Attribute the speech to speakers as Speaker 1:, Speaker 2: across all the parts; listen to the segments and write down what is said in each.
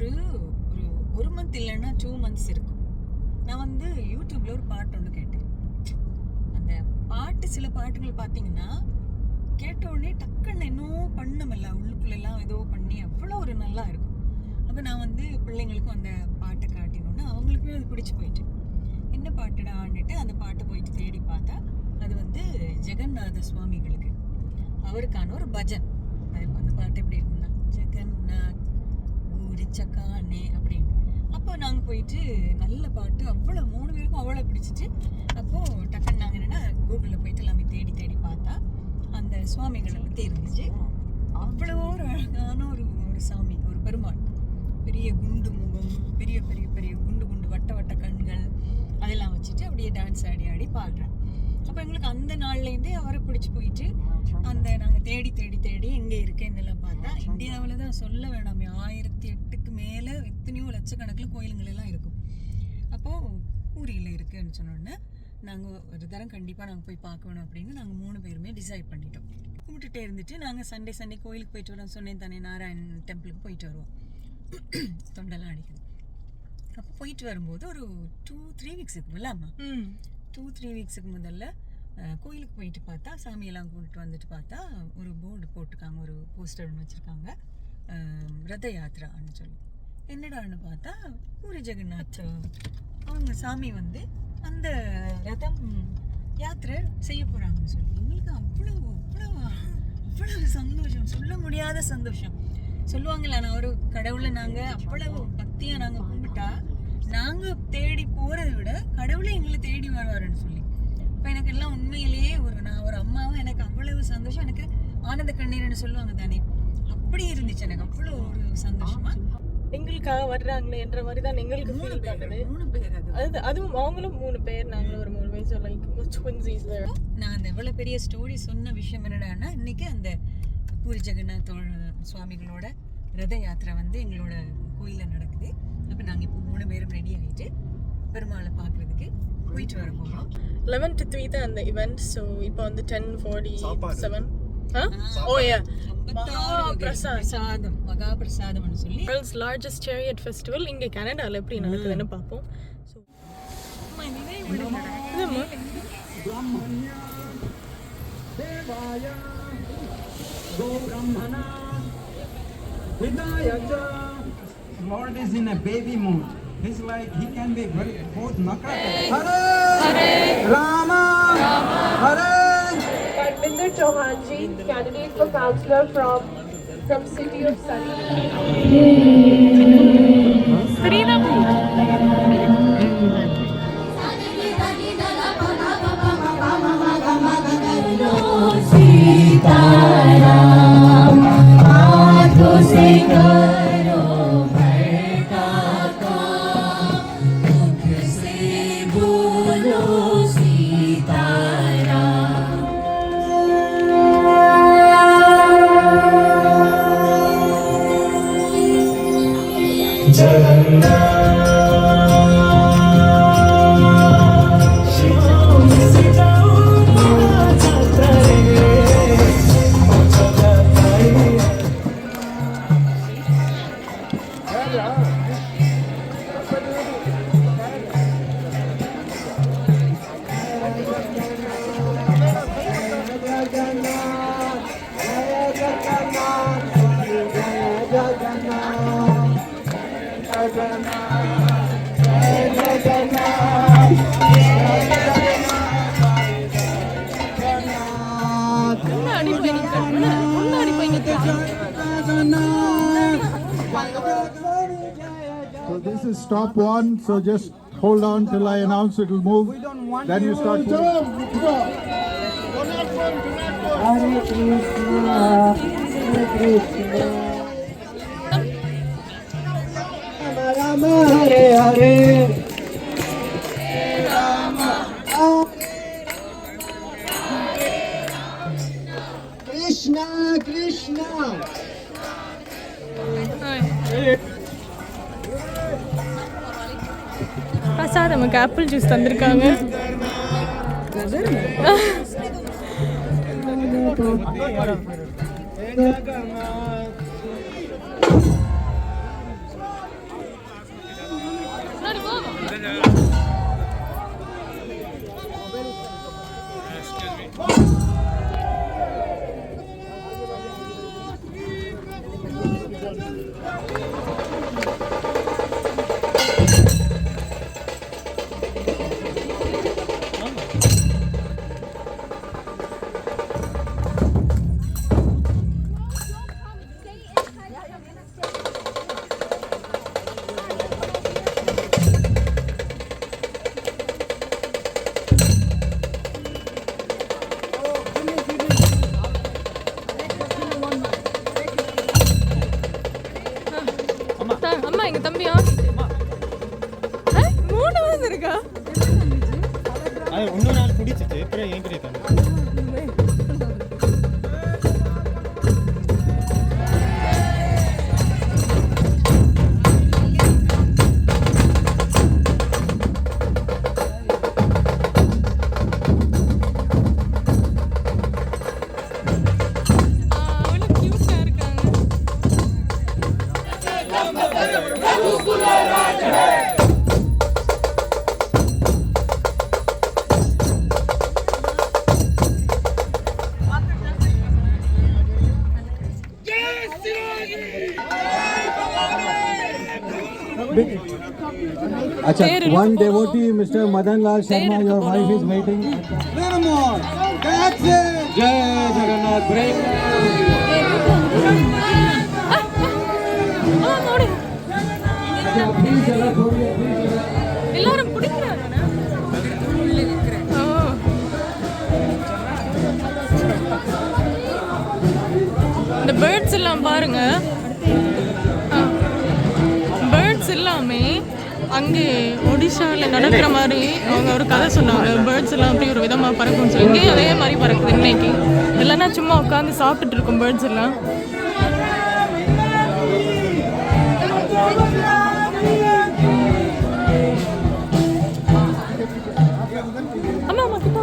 Speaker 1: ஒரு ஒரு 1 மந்த் இல்லைன்னா 2 months இருக்கும். நான் வந்து யூடியூப்ல ஒரு பாட்டு ஒன்று கேட்டேன். அந்த பாட்டு சில பாட்டுகள் பார்த்தீங்கன்னா கேட்ட உடனே டக்குன்னு என்னவோ பண்ணுமில்ல, உள்ளுக்குள்ளெல்லாம் ஏதோ பண்ணி அவ்வளோ ஒரு நல்லா இருக்கும். அப்போ நான் வந்து பிள்ளைங்களுக்கும் அந்த பாட்டை காட்டினோன்னு அவங்களுக்குமே அது பிடிச்சி போயிட்டு, என்ன பாட்டுடான்னுட்டு அந்த பாட்டை போயிட்டு தேடி பார்த்தா அது வந்து ஜெகநாத சுவாமிகளுக்கு அவருக்கான ஒரு பஜன். அந்த பாட்டு எப்படி இருக்குன்னா, ஜெகநாத் ஊரி சக்கானே அப்படின்னு. அப்போ நாங்கள் போயிட்டு நல்ல பாட்டு அவ்வளோ 3 பேருக்கும் அவ்வளோ பிடிச்சிச்சு. அப்போது டக்குன்னு நாங்கள் என்னென்னா கூகுளில் போயிட்டு எல்லாமே தேடி தேடி பார்த்தா அந்த சுவாமிகளை பற்றி இருந்துச்சு. அவ்வளோ ஒரு அழகான ஒரு சாமி, ஒரு பெருமாள், பெரிய குண்டு முகம், பெரிய பெரிய பெரிய குண்டு குண்டு வட்ட வட்ட கண்கள், அதெல்லாம் வச்சுட்டு அப்படியே டான்ஸ் ஆடி ஆடி பாடுறேன். அப்போ எங்களுக்கு அந்த நாள்லேருந்தே அவரை பிடிச்சி போயிட்டு அந்த நாங்கள் தேடி தேடி தேடி எங்கே இருக்கேன்னெல்லாம் பார்த்தா இந்தியாவில் தான் சொல்ல வேணாமே 1008க்கு மேலே எத்தனையோ லட்சக்கணக்கில் கோயிலுங்கள் எல்லாம் இருக்கும். அப்போது பூரியில் இருக்குதுன்னு சொன்னோடனே நாங்கள் ஒரு தரம் கண்டிப்பாக நாங்கள் போய் பார்க்க வேணும் அப்படின்னு நாங்கள் 3 பேருமே டிசைட் பண்ணிட்டோம். கும்பிட்டுட்டே இருந்துட்டு நாங்கள் சண்டே கோயிலுக்கு போயிட்டு வரோம். சொன்னேன் தானே, நாராயண் டெம்பிளுக்கு போயிட்டு வருவோம். தொண்டெல்லாம் அடிக்குது. அப்போ போயிட்டு வரும்போது ஒரு 2-3 வீக்ஸுக்கு இல்லாமா 2-3 வீக்ஸுக்கு முதல்ல கோயிலுக்கு போயிட்டு பார்த்தா சாமியெல்லாம் கூப்பிட்டு வந்துட்டு பார்த்தா ஒரு போர்டு போட்டிருக்காங்க, ஒரு போஸ்டர் ஒன்று வச்சுருக்காங்க, ரத யாத்திரான்னு சொல்லி. என்னடான்னு பார்த்தா பூரி ஜெகநாத் அவங்க சாமி வந்து அந்த ரதம் யாத்திரை செய்ய போகிறாங்கன்னு சொல்லி எங்களுக்கு அவ்வளோ அவ்வளோ அவ்வளவு சந்தோஷம், சொல்ல முடியாத சந்தோஷம். சொல்லுவாங்களா, நான் ஒரு கடவுளை நாங்கள் அவ்வளவு பக்தியாக நாங்கள் கும்பிட்டா நாங்கள் தேடி போகிறத விட கடவுளை எங்களை தேடி வருவாருன்னு சொல்லி. இப்போ எனக்கு எல்லாம் உண்மையிலேயே நான் ஒரு அம்மாவும் எனக்கு அவ்வளவு சந்தோஷம். எனக்கு ஆனந்த கண்ணீர்னு சொல்லுவாங்க தானே, அப்படி இருந்துச்சு. எனக்கு அவ்வளோ ஒரு சந்தோஷமா
Speaker 2: எங்களுக்காக வர்றாங்களே என்ற மாதிரி தான் எங்களுக்கு ஃபீல் பண்ணுது.
Speaker 1: 3 பேர்
Speaker 2: அதுவும் அவங்களும் 3 பேர், நாங்களும் ஒரு 3 பேர். So like twinsies.
Speaker 1: நான் அந்த எவ்வளோ பெரிய ஸ்டோரி சொன்ன விஷயம் என்னடான்னா, இன்னைக்கு அந்த பூரி ஜெகநாத் சுவாமிகளோட ரத யாத்திரை வந்து எங்களோட கோயிலில் நடக்குது. அப்போ நாங்கள் இப்போ 3 பேரும் ரெடி ஆகிட்டு பெருமாளை பார்க்குறதுக்கு போயிட்டு வர போகிறோம்.
Speaker 2: 11 to 3 தான் அந்த இவெண்ட். ஸோ இப்போ வந்து 10:47. Oh yeah,
Speaker 1: பிரசாதம், மகா பிரசாதம்னு சொல்லி
Speaker 2: World's largest chariot festival இங்கே கனடாவில் எப்படி நடக்குதுன்னு பார்ப்போம். So
Speaker 3: Lord is in a baby mood. He's like, he can be very both naked.
Speaker 4: Hare Rama, Hare.
Speaker 5: Parminder Chauhan ji, candidate for councillor from city of Surrey.
Speaker 2: Sarina
Speaker 4: Sitaram, Aadho se karo bhata ka, mukh se bolo Sitaram. Jagannath
Speaker 6: So this is stop 1, so just hold on till I announce it will move. Then you start moving.
Speaker 4: Hare Krishna, Hare Krishna, Rama Hare Hare, Krishna Krishna.
Speaker 2: Prasad நமக்கு apple juice தந்திருக்காங்க. அம்மா எங்க தம்பியா 3 இருக்கா
Speaker 7: அது இன்னொரு நாள் குடிச்சிட்டு அப்புறம் ஏன் கிட்ட
Speaker 4: Acha, one devotee, Mr. Madan Lal Sharma, your wife is waiting.
Speaker 3: Little more. That's it.
Speaker 4: Jai Jagannath, break.
Speaker 2: எல்லாரும் பிடிக்கிறாங்க. இந்த பேர்ட்ஸ் எல்லாம் பாருங்க. பேர்ட்ஸ் எல்லாமே அங்கே ஒடிஷாவில் நடக்கிற மாதிரி அவங்க ஒரு கதை சொன்னாங்க. பேர்ட்ஸ் எல்லாம் அப்படி ஒரு விதமாக பறக்கும்னு சொல்லி இங்கேயும் அதே மாதிரி பறக்குது இன்னைக்கு. இல்லைன்னா சும்மா உட்காந்து சாப்பிட்டுட்டு இருக்கும் பேர்ட்ஸ் எல்லாம். அம்மா அம்மா கிட்ட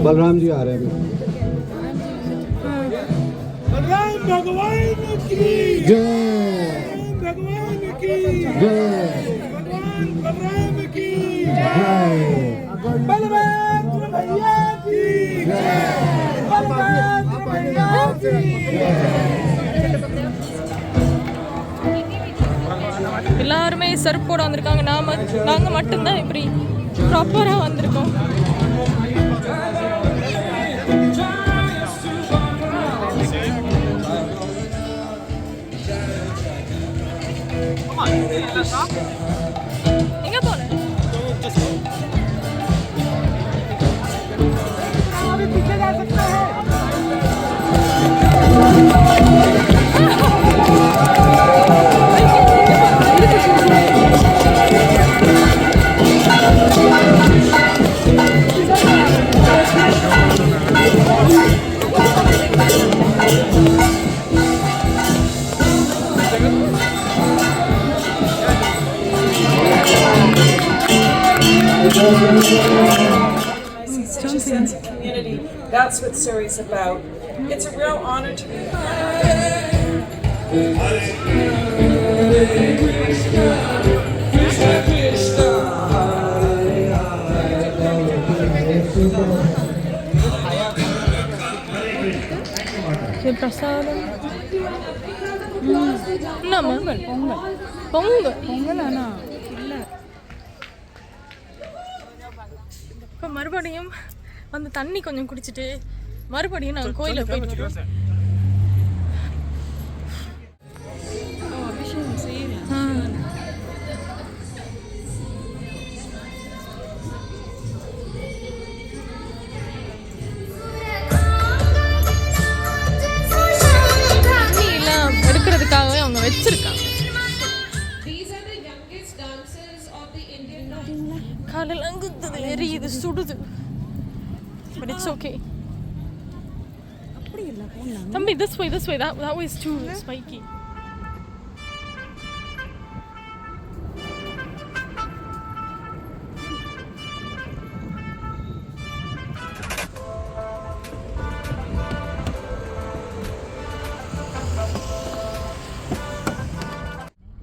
Speaker 4: बलराम जी आ रहे हैं
Speaker 3: बलराम भगवान की
Speaker 4: जय
Speaker 3: भगवान की
Speaker 4: जय
Speaker 3: बलराम की
Speaker 4: जय
Speaker 3: बलराम भैया की बलराम भैया की
Speaker 2: எல்லாருமே செருப்போட வந்திருக்காங்க. நாங்க மட்டும்தான் இப்படி ப்ராப்பரா வந்திருக்கோம். எங்க போன
Speaker 3: पीछे जा सकता है
Speaker 8: Such a sense of community. That's what Surrey's about. It's a real honor to be
Speaker 2: பிரசாதம். பொங்கல் ஆனா இப்போ மறுபடியும் அந்த தண்ணி கொஞ்சம் குடிச்சிட்டு மறுபடியும் நாங்கள் கோயிலில் போயிட்டு வரோம். தண்ணியெல்லாம் எடுக்கிறதுக்காகவே அவங்க வச்சிருக்காங்க. காலெல்லாம் குத்துது, எரியுது, சுடுது. But it's okay. Thambi, this way. That way is too spiky.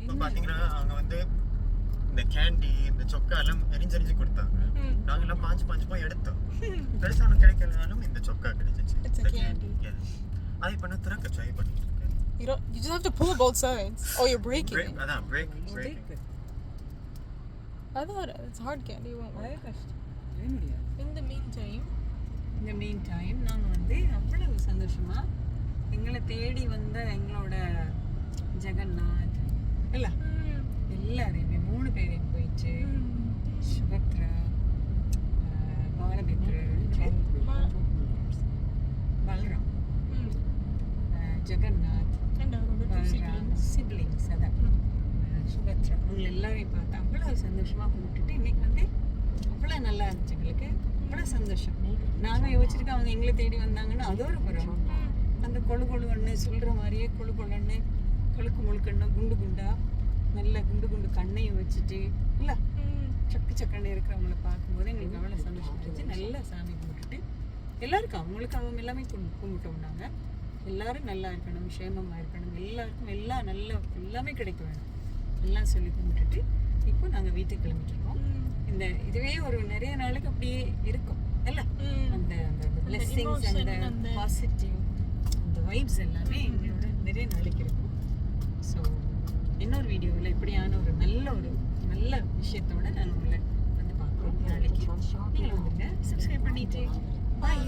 Speaker 7: இப்போ பார்த்தீங்கன்னா அவங்க வந்து இந்த கேண்டி இந்த சொக்கா எல்லாம் எரிஞ்சு கொடுத்தாங்க. நாங்கெல்லாம் பாஞ்சு போய் எடுத்தோம். பெருசா ஒன்றும் கிடைக்கலனாலும் இந்த சொக்கா கிடைச்சிச்சு.
Speaker 2: It's a candy.
Speaker 7: Yes. அதை பண்ண திறக்க ட்ரை பண்ணிட்டு இருக்கேன்.
Speaker 2: You just have to pull both sides. Oh, you're breaking it.
Speaker 7: அதான் break.
Speaker 2: I thought it's hard candy. Won't work. In the meantime,
Speaker 1: இந்த மீன் டைம் நாங்கள் வந்து அவ்வளவு சந்தோஷமா எங்களை தேடி வந்த எங்களோட ஜெகநாத் இல்ல எல்லாரையுமே 3 பேரையும் போயிட்டு சுபத்ரா பாலமித்ரு பல்ராம் ஜெகநாத்
Speaker 2: and
Speaker 1: பல்ராம் சிப்ளிங்ஸ் அதான் சுபத்ரா அவங்க எல்லாரையும் பார்த்து அவ்வளோ சந்தோஷமா கும்பிட்டுட்டு இன்னைக்கு வந்து அவ்வளோ நல்லா இருந்துச்சு எங்களுக்கு அவ்வளோ சந்தோஷம். நாங்கள் யோசிச்சிருக்கோம் அவங்க எங்களை தேடி வந்தாங்கன்னா அது ஒரு புறம் அந்த கொழுன்னு சொல்கிற மாதிரியே கொழுன்னு கொழுக்கு முழுக்கண்ணு குண்டு குண்டா நல்ல குண்டு கண்ணையும் வச்சுட்டு இல்லை சக்கண்ணை இருக்கிறவங்கள பார்க்கும்போது எங்களுக்கு அவ்வளோ சந்தோஷம் இருந்துச்சு. நல்லா சாமி கும்பிட்டுட்டு எல்லாருக்கும் அவங்களுக்கு அவங்க எல்லாமே கும்பிட்டோம். நாங்கள் எல்லாரும் நல்லா இருக்கணும், க்ஷேமமாக இருக்கணும், எல்லாருக்கும் எல்லாமே கிடைக்க வேணும் எல்லாம் சொல்லி கும்பிட்டுட்டு இப்போ நாங்கள் வீட்டுக்கு கிளம்பிட்டுருக்கோம். இந்த இதுவே ஒரு நிறைய நாளுக்கு அப்படியே இருக்கும் இல்லை அந்த பிளெஸ்ஸிங்ஸ் அந்த பாசிட்டிவ் அந்த வைப்ஸ் எல்லாமே எங்களோட நிறைய நாளைக்கு இருக்கும். ஸோ இன்னொரு வீடியோவில் இப்படியான ஒரு நல்ல விஷயத்தோட நான் உங்களை வந்து பார்க்குறோம் நாளைக்கு. நீங்கள் வந்துங்க சப்ஸ்கிரைப் பண்ணிட்டு பாய்.